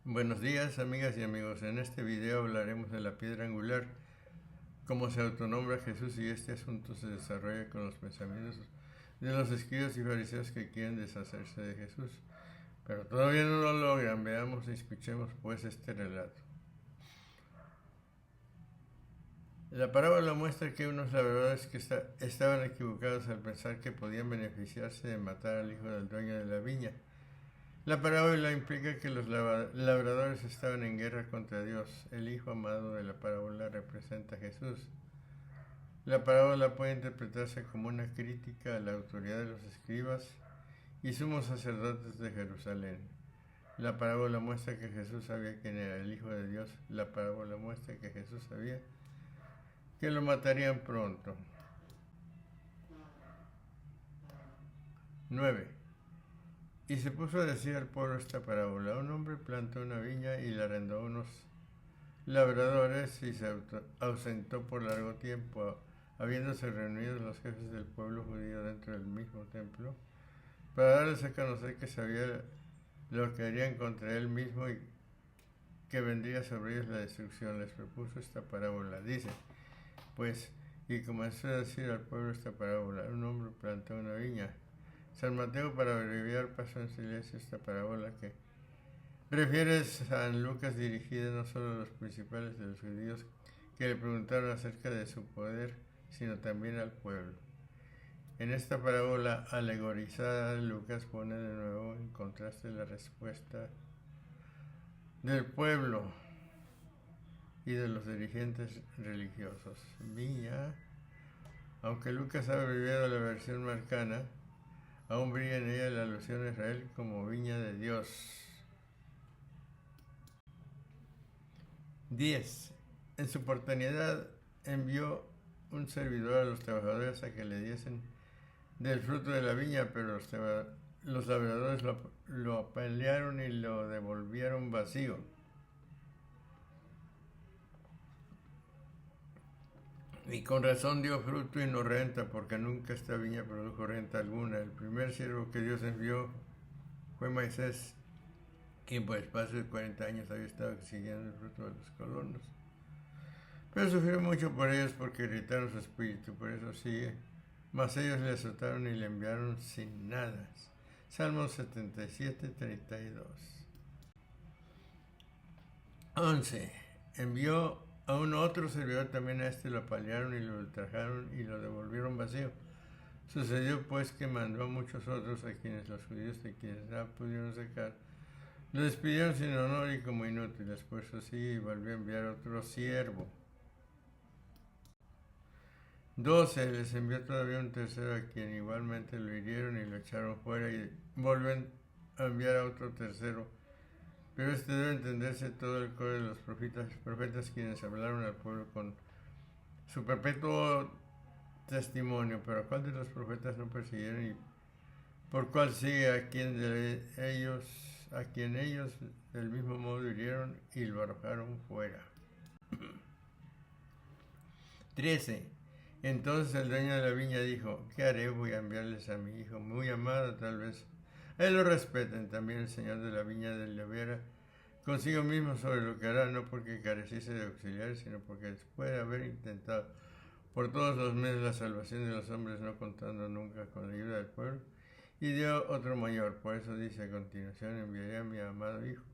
Buenos días, amigas y amigos. En este video hablaremos de la piedra angular, cómo se autonombra Jesús, y este asunto se desarrolla con los pensamientos de los escribas y fariseos que quieren deshacerse de Jesús, pero todavía no lo logran. Veamos y escuchemos pues este relato. La parábola muestra que unos labradores que estaban equivocados al pensar que podían beneficiarse de matar al hijo del dueño de la viña. La parábola implica que los labradores estaban en guerra contra Dios. El hijo amado de la parábola representa a Jesús. La parábola puede interpretarse como una crítica a la autoridad de los escribas y sumos sacerdotes de Jerusalén. La parábola muestra que Jesús sabía quién era el Hijo de Dios. La parábola muestra que Jesús sabía que lo matarían pronto. 9. Y se puso a decir al pueblo esta parábola: un hombre plantó una viña y la arrendó a unos labradores y se ausentó por largo tiempo, habiéndose reunidos los jefes del pueblo judío dentro del mismo templo, para darles a conocer que sabía lo que harían contra él mismo y que vendría sobre ellos la destrucción. Les propuso esta parábola. Dice, pues, y comenzó a decir al pueblo esta parábola: un hombre plantó una viña. San Mateo, para abreviar, pasó en silencio esta parábola que refiere a San Lucas, dirigida no solo a los principales de los judíos que le preguntaron acerca de su poder, sino también al pueblo. En esta parábola alegorizada, Lucas pone de nuevo en contraste la respuesta del pueblo y de los dirigentes religiosos. Viña, aunque Lucas ha abreviado la versión marcana, aún brilla en ella la alusión a Israel como viña de Dios. 10. En su oportunidad envió un servidor a los trabajadores a que le diesen del fruto de la viña, pero los labradores lo apalearon y lo devolvieron vacío. Y con razón dio fruto y no renta, porque nunca esta viña produjo renta alguna. El primer siervo que Dios envió fue Moisés, quien por espacio de 40 años había estado siguiendo el fruto de los colonos. Pero sufrió mucho por ellos, porque irritaron su espíritu. Por eso sigue: mas ellos le azotaron y le enviaron sin nada. Salmos 77, 32. 11. Envió a un otro servidor también, a este lo apalearon y lo ultrajaron y lo devolvieron vacío. Sucedió pues que mandó a muchos otros, a quienes los judíos, de quienes no pudieron sacar, lo despidieron sin honor y como inútiles. Por eso sigue y volvió a enviar otro siervo. 12. Les envió todavía un tercero, a quien igualmente lo hirieron y lo echaron fuera, y vuelven a enviar a otro tercero. Pero este debe entenderse todo el coro de los profetas quienes hablaron al pueblo con su perpetuo testimonio. Pero ¿a cuál de los profetas no persiguieron, y por cuál sigue a quien ellos del mismo modo hirieron y lo arrojaron fuera? 13. Entonces el dueño de la viña dijo: ¿qué haré? Voy a enviarles a mi hijo muy amado, tal vez a él lo respeten. También el señor de la viña le viera consigo mismo sobre lo que hará, no porque careciese de auxiliares, sino porque después de haber intentado por todos los medios la salvación de los hombres, no contando nunca con la ayuda del pueblo, y dio otro mayor. Por eso dice a continuación: enviaré a mi amado hijo.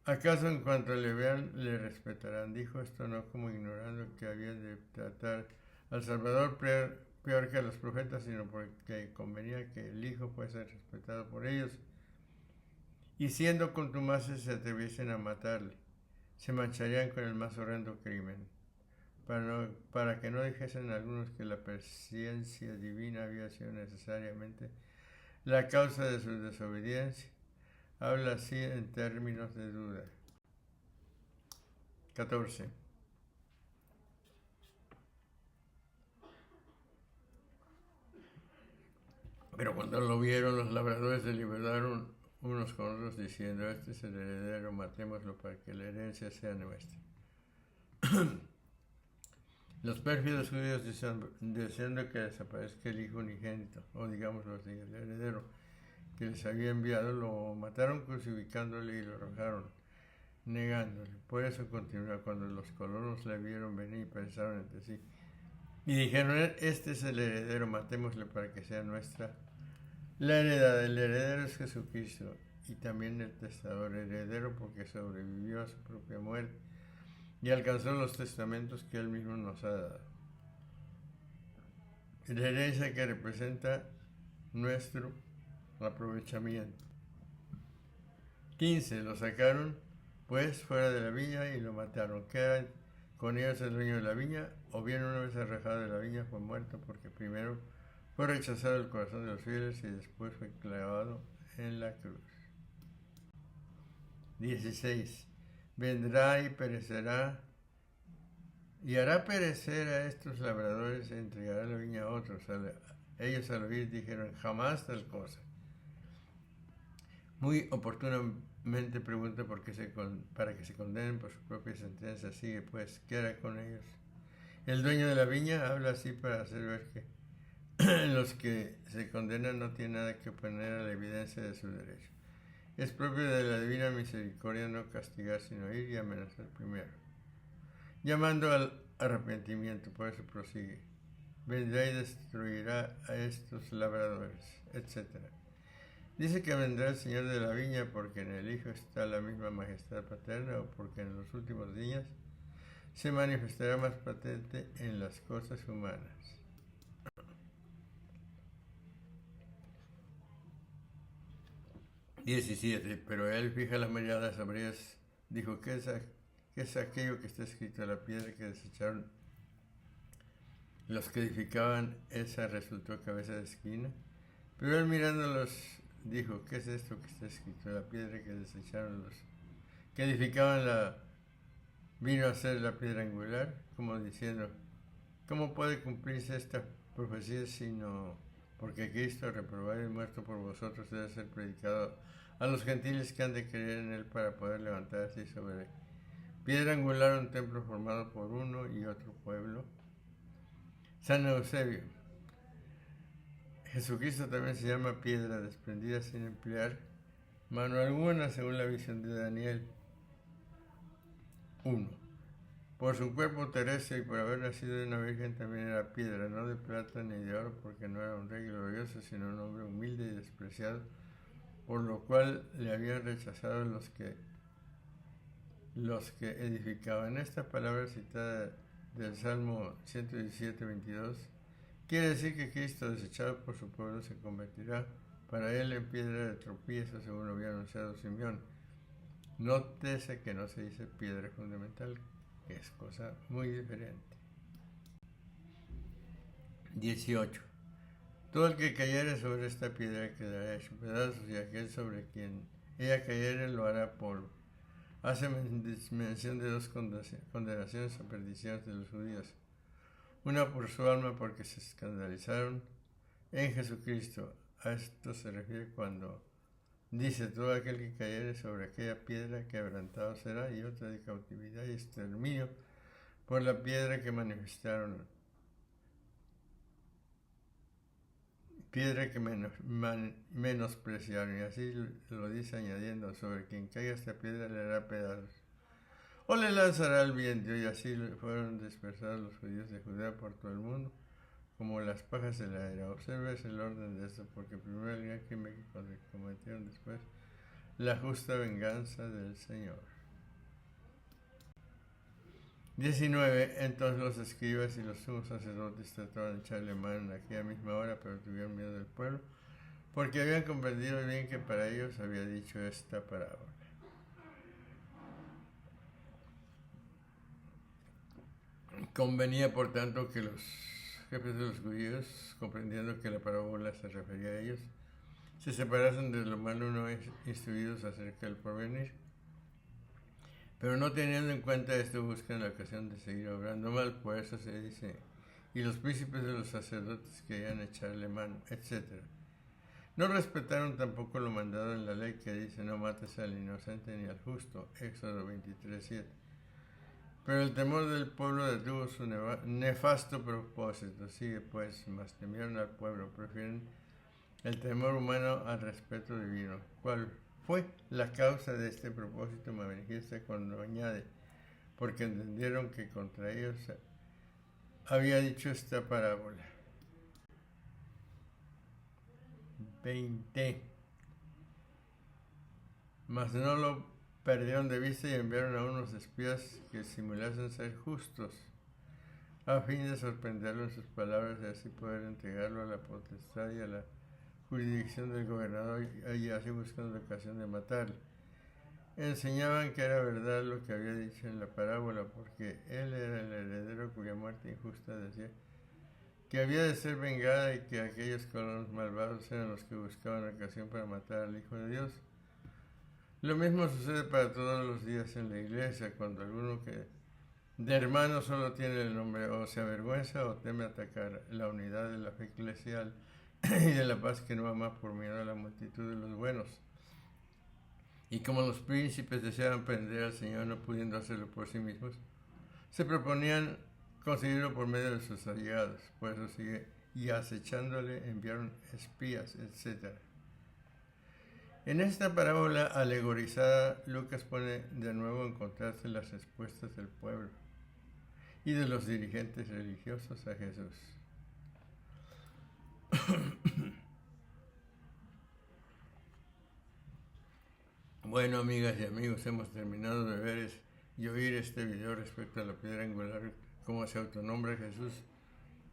¿Acaso en cuanto le vean le respetarán? Dijo esto no como ignorando que había de tratar al Salvador peor que a los profetas, sino porque convenía que el hijo fuese respetado por ellos, y siendo contumaces se atreviesen a matarle, se mancharían con el más horrendo crimen, para que no dijesen algunos que la presencia divina había sido necesariamente la causa de su desobediencia. Habla así en términos de duda. 14. Pero cuando lo vieron, los labradores deliberaron unos con otros, diciendo: este es el heredero, matémoslo para que la herencia sea nuestra. Los pérfidos judíos, deseando que desaparezca el hijo unigénito, o digámoslo así, el heredero, que les había enviado, lo mataron crucificándole y lo arrojaron, negándole. Por eso continúa, cuando los colonos le vieron venir, pensaron entre sí, y dijeron, este es el heredero, matémosle para que sea nuestra la heredad. El heredero es Jesucristo, y también el testador, heredero porque sobrevivió a su propia muerte y alcanzó los testamentos que él mismo nos ha dado. La herencia que representa nuestro aprovechamiento. 15. Lo sacaron pues fuera de la viña y lo mataron. Queda con ellos el dueño de la viña, o bien una vez arrojado de la viña fue muerto, porque primero fue rechazado el corazón de los fieles y después fue clavado en la cruz. 16. Vendrá y perecerá, y hará perecer a estos labradores, e entregará la viña a otros. Ellos al oír dijeron, jamás tal cosa. Muy oportunamente pregunta para que se condenen por su propia sentencia. Sigue pues, ¿qué hará con ellos? El dueño de la viña habla así para hacer ver que los que se condenan no tienen nada que poner a la evidencia de su derecho. Es propio de la divina misericordia no castigar, sino ir y amenazar primero, llamando al arrepentimiento. Por eso prosigue. Vendrá y destruirá a estos labradores, etc. Dice que vendrá el Señor de la viña, porque en el Hijo está la misma majestad paterna, o porque en los últimos días se manifestará más patente en las cosas humanas. 17. Pero él, fija la mirada sobre ellos, dijo, ¿qué es aquello que está escrito? La piedra que desecharon los que edificaban, esa resultó cabeza de esquina. Pero él, mirándolos, dijo, ¿qué es esto que está escrito? La piedra que desecharon los que edificaban vino a ser la piedra angular, como diciendo, ¿cómo puede cumplirse esta profecía sino porque Cristo, reprobado y muerto por vosotros, debe ser predicado a los gentiles que han de creer en él, para poder levantarse sobre piedra angular un templo formado por uno y otro pueblo? San Eusebio. Jesucristo también se llama piedra desprendida sin emplear mano alguna, según la visión de Daniel 1. Por su cuerpo terrestre y por haber nacido de una virgen también era piedra, no de plata ni de oro, porque no era un rey glorioso, sino un hombre humilde y despreciado, por lo cual le habían rechazado los que edificaban. Esta palabra citada del Salmo 117, 22, quiere decir que Cristo, desechado por su pueblo, se convertirá para él en piedra de tropiezo, según lo había anunciado Simeón. Nótese que no se dice piedra fundamental, que es cosa muy diferente. 18. Todo el que cayere sobre esta piedra quedará hecho pedazos, y aquel sobre quien ella cayere lo hará polvo. Hace mención de dos condenaciones o perdiciones de los judíos. Una por su alma, porque se escandalizaron en Jesucristo. A esto se refiere cuando dice, todo aquel que cayere sobre aquella piedra quebrantado será, y otra de cautividad y exterminio por la piedra que manifestaron. Piedra que menospreciaron, y así lo dice añadiendo, sobre quien caiga esta piedra le hará pedazos, o le lanzará al viento. Y así fueron dispersados los judíos de Judea por todo el mundo, como las pajas de la era. Observes el orden de esto, porque primero el gran crimen que cometieron, después la justa venganza del Señor. 19. Entonces los escribas y los sumos sacerdotes trataban de echarle mano en aquella misma hora, pero tuvieron miedo del pueblo, porque habían comprendido bien que para ellos había dicho esta parábola. Convenía, por tanto, que los jefes de los judíos, comprendiendo que la parábola se refería a ellos, se separasen de lo malo una vez instruidos acerca del porvenir. Pero no teniendo en cuenta esto, buscan la ocasión de seguir obrando mal. Por eso se dice, y los príncipes de los sacerdotes querían echarle mano, etc. No respetaron tampoco lo mandado en la ley, que dice, no mates al inocente ni al justo, Éxodo 23:7. Pero el temor del pueblo detuvo su nefasto propósito. Sigue pues, mas temieron al pueblo, prefieren el temor humano al respeto divino. ¿Cuál fue la causa de este propósito? Me manifiesta cuando añade, porque entendieron que contra ellos había dicho esta parábola. 20. Mas no lo perdieron de vista y enviaron a unos espías que simulasen ser justos, a fin de sorprenderlo en sus palabras y así poder entregarlo a la potestad y a la jurisdicción del gobernador, y así buscando la ocasión de matarlo. Enseñaban que era verdad lo que había dicho en la parábola, porque él era el heredero cuya muerte injusta decía que había de ser vengada y que aquellos colonos malvados eran los que buscaban ocasión para matar al Hijo de Dios. Lo mismo sucede para todos los días en la iglesia, cuando alguno que de hermano solo tiene el nombre o se avergüenza o teme atacar la unidad de la fe eclesial y de la paz que no ama por miedo a la multitud de los buenos. Y como los príncipes deseaban prender al Señor no pudiendo hacerlo por sí mismos, se proponían conseguirlo por medio de sus allegados. Por eso sigue, y acechándole enviaron espías, etc. En esta parábola alegorizada, Lucas pone de nuevo en contraste las respuestas del pueblo y de los dirigentes religiosos a Jesús. Bueno, amigas y amigos, hemos terminado de ver y oír este video respecto a la piedra angular, cómo se autonombra Jesús,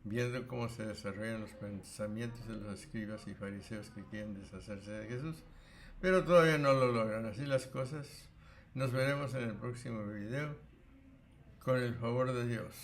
viendo cómo se desarrollan los pensamientos de los escribas y fariseos que quieren deshacerse de Jesús, pero todavía no lo logran. Así las cosas. Nos veremos en el próximo video, con el favor de Dios.